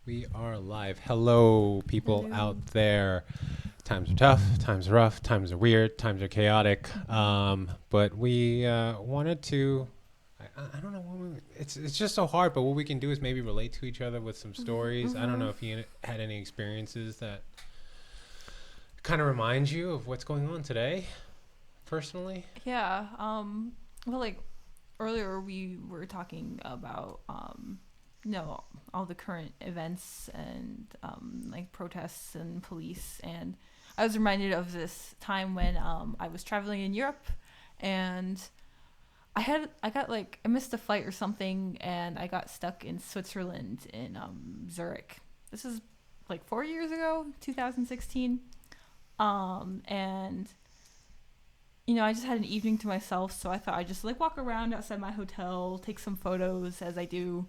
We are live. Hello, people out there. Times are tough, times are rough, times are weird, times are chaotic. But we wanted to. I don't know. It's just so hard. But what we can do is maybe relate to each other with some stories. I don't know if you had any experiences that kind of remind you of what's going on today, personally. Yeah. Well, like earlier we were talking about all the current events and like protests and police, and I was reminded of this time when I was traveling in Europe, and I missed a flight or something, and I got stuck in Switzerland in Zurich. This is like 4 years ago, 2016. And I just had an evening to myself, so I thought I'd just like walk around outside my hotel, take some photos as I do.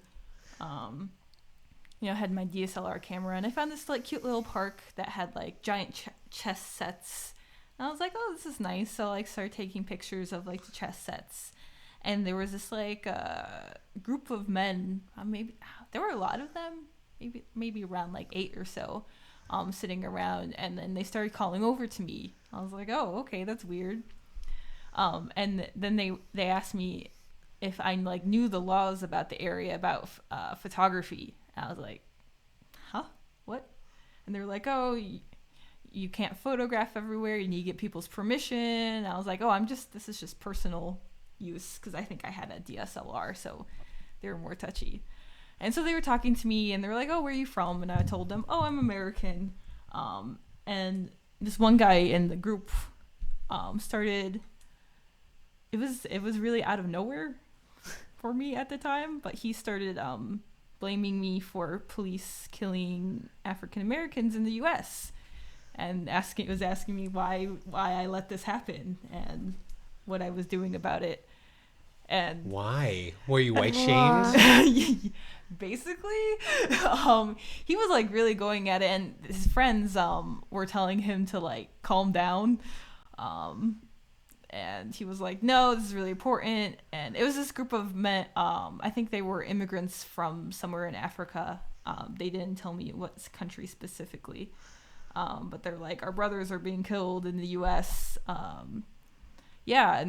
I had my DSLR camera, and I found this like cute little park that had like giant chess sets. And I was like, oh, this is nice. So like started taking pictures of like the chess sets. And there was this like group of men, maybe there were a lot of them, maybe around like 8 or so, sitting around, and then they started calling over to me. I was like, oh, okay, that's weird. And then they asked me if I like knew the laws about the area about photography. And I was like, huh, what? And they were like, oh, you can't photograph everywhere. You need to get people's permission. And I was like, oh, this is just personal use, because I think I had a DSLR, so they were more touchy. And so they were talking to me, and they were like, oh, where are you from? And I told them, oh, I'm American. And this one guy in the group started, it was really out of nowhere for me at the time, but he started blaming me for police killing African Americans in the U.S. and was asking me why I let this happen and what I was doing about it. And why were you white shamed? Basically, he was like really going at it, and his friends were telling him to like calm down. And he was like, no, this is really important. And it was this group of men, I think they were immigrants from somewhere in Africa. They didn't tell me what country specifically, but they're like, our brothers are being killed in the US. And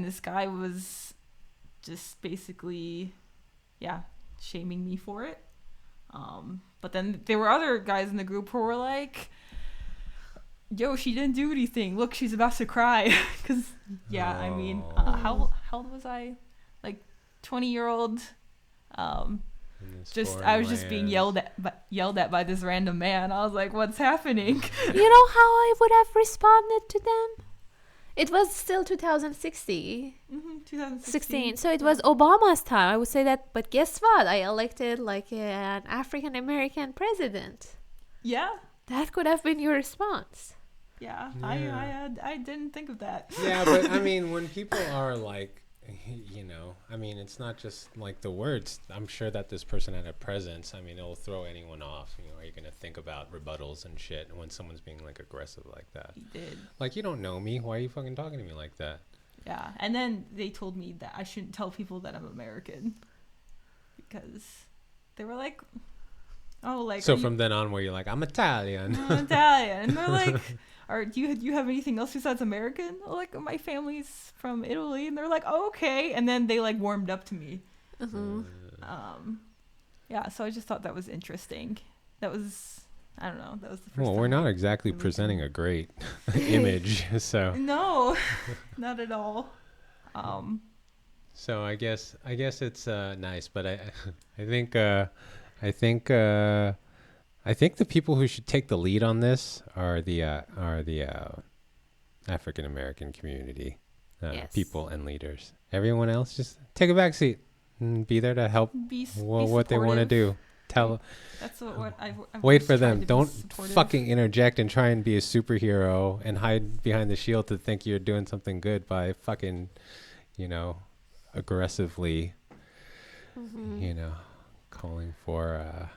this guy was just basically shaming me for it. But then there were other guys in the group who were like, yo, she didn't do anything, look, she's about to cry. Because how old was I? Like 20-year-old. I was just being yelled at by this random man. I was like, what's happening? You know how I would have responded to them? It was still 2016. 2016. So it was Obama's time. I would say that. But guess what? I elected like an African American president. Yeah. That could have been your response. Yeah. I didn't think of that. Yeah, but I mean, when people are like, it's not just like the words. I'm sure that this person had a presence. I mean, it'll throw anyone off. Are you going to think about rebuttals and shit when someone's being like aggressive like that? He did. Like, you don't know me. Why are you fucking talking to me like that? Yeah. And then they told me that I shouldn't tell people that I'm American, because they were like, oh, like. So from then on, where you're like, I'm Italian. I'm Italian. And they're like, do you have anything else besides American? Like, my family's from Italy. And they're like, oh, okay. And then they like warmed up to me. So I just thought that was interesting. That was, I don't know, that was the first time. Well, we're not exactly presenting a great image, so. No, not at all. So I guess it's nice, but I think the people who should take the lead on this are the African American community, yes. People and leaders. Everyone else just take a back seat and be there to help what they want to do. That's what I've wait for them. Don't fucking interject and try and be a superhero and hide behind the shield to think you're doing something good by fucking, aggressively, calling for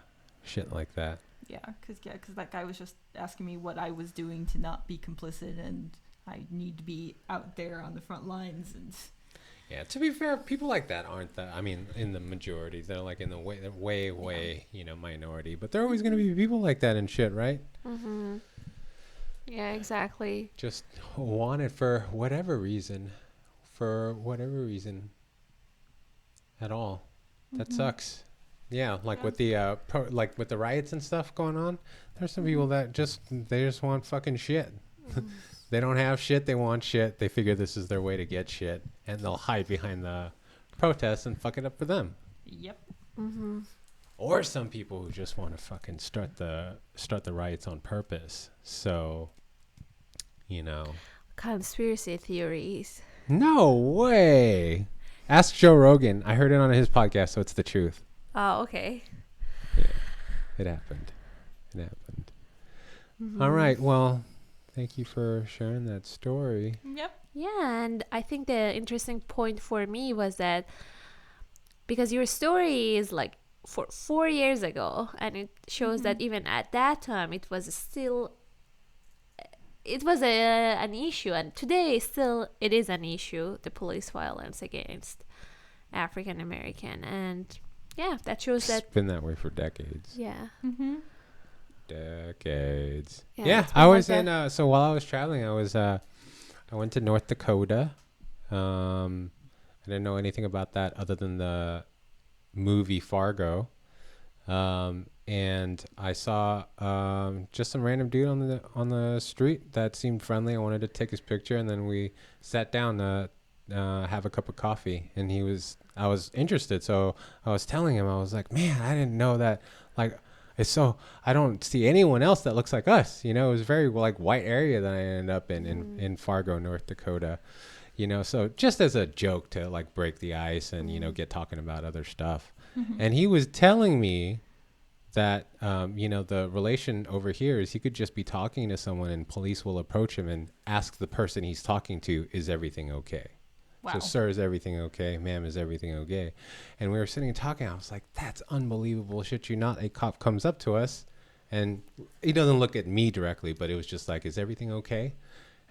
shit like that. Yeah, because that guy was just asking me what I was doing to not be complicit, and I need to be out there on the front lines. And Yeah, to be fair, people like that aren't the, I mean, in the majority. They're like in the way, minority. But there are always going to be people like that and shit, right? Mm-hmm. Yeah, exactly. Just want it for whatever reason. For whatever reason at all. That sucks. Yeah, like with the with the riots and stuff going on, there's some people that they just want fucking shit. They don't have shit, they want shit. They figure this is their way to get shit, and they'll hide behind the protests and fuck it up for them. Yep. Mm-hmm. Or some people who just want to fucking start the riots on purpose. So, Conspiracy theories. No way. Ask Joe Rogan. I heard it on his podcast, so it's the truth. Oh, okay. Yeah, it happened. Mm-hmm. All right, well, thank you for sharing that story. Yep. Yeah, and I think the interesting point for me was that because your story is like for 4 years ago, and it shows that even at that time it was an issue, and today still it is an issue, the police violence against African American, and yeah, that shows that it's been that way for decades. Yeah. Mm-hmm. Decades. Yeah, Yeah, it's been I was like in. So while I was traveling, I went to North Dakota. I didn't know anything about that other than the movie Fargo. And I saw just some random dude on the street that seemed friendly. I wanted to take his picture, and then we sat down to have a cup of coffee. And I was interested, so I was telling him, I was like, man, I didn't know that. Like, I don't see anyone else that looks like us. It was very like white area that I ended up in Fargo, North Dakota. So just as a joke to like break the ice and get talking about other stuff. And he was telling me that the relation over here is he could just be talking to someone and police will approach him and ask the person he's talking to, is everything okay? Wow. So, sir, is everything okay? Ma'am, is everything okay? And we were sitting and talking. I was like, that's unbelievable. Shit you not. A cop comes up to us and he doesn't look at me directly, but it was just like, is everything okay?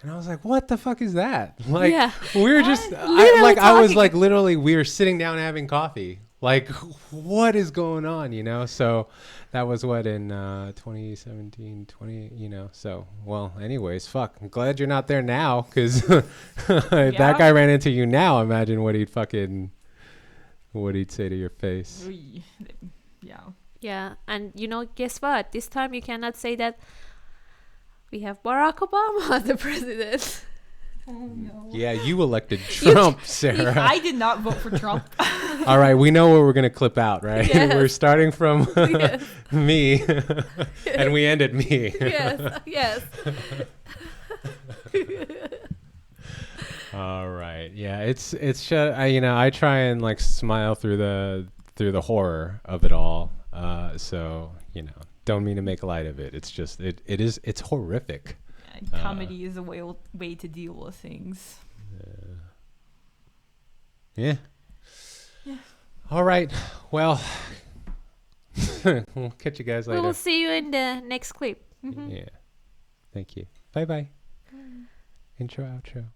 And I was like, what the fuck is that? Like, we were just, I was like, literally, we were sitting down having coffee. Like, what is going on, So that was what, in 2017, so, well, anyways, fuck. I'm glad you're not there now, because that guy ran into you now. Imagine what he'd say to your face. Yeah. Yeah, and guess what? This time you cannot say that we have Barack Obama as the president. Oh, no. Yeah, you elected Trump, Sarah. I did not vote for Trump. All right, we know what we're going to clip out, right? Yes. We're starting from me, and we end at me. Yes. All right. Yeah, it's I try and like smile through the horror of it all. So, don't mean to make light of it. It's just it's horrific. Comedy is a way to deal with things. Yeah. All right. Well, we'll catch you guys later. We will see you in the next clip. Yeah. Thank you. Bye-bye. Intro, outro.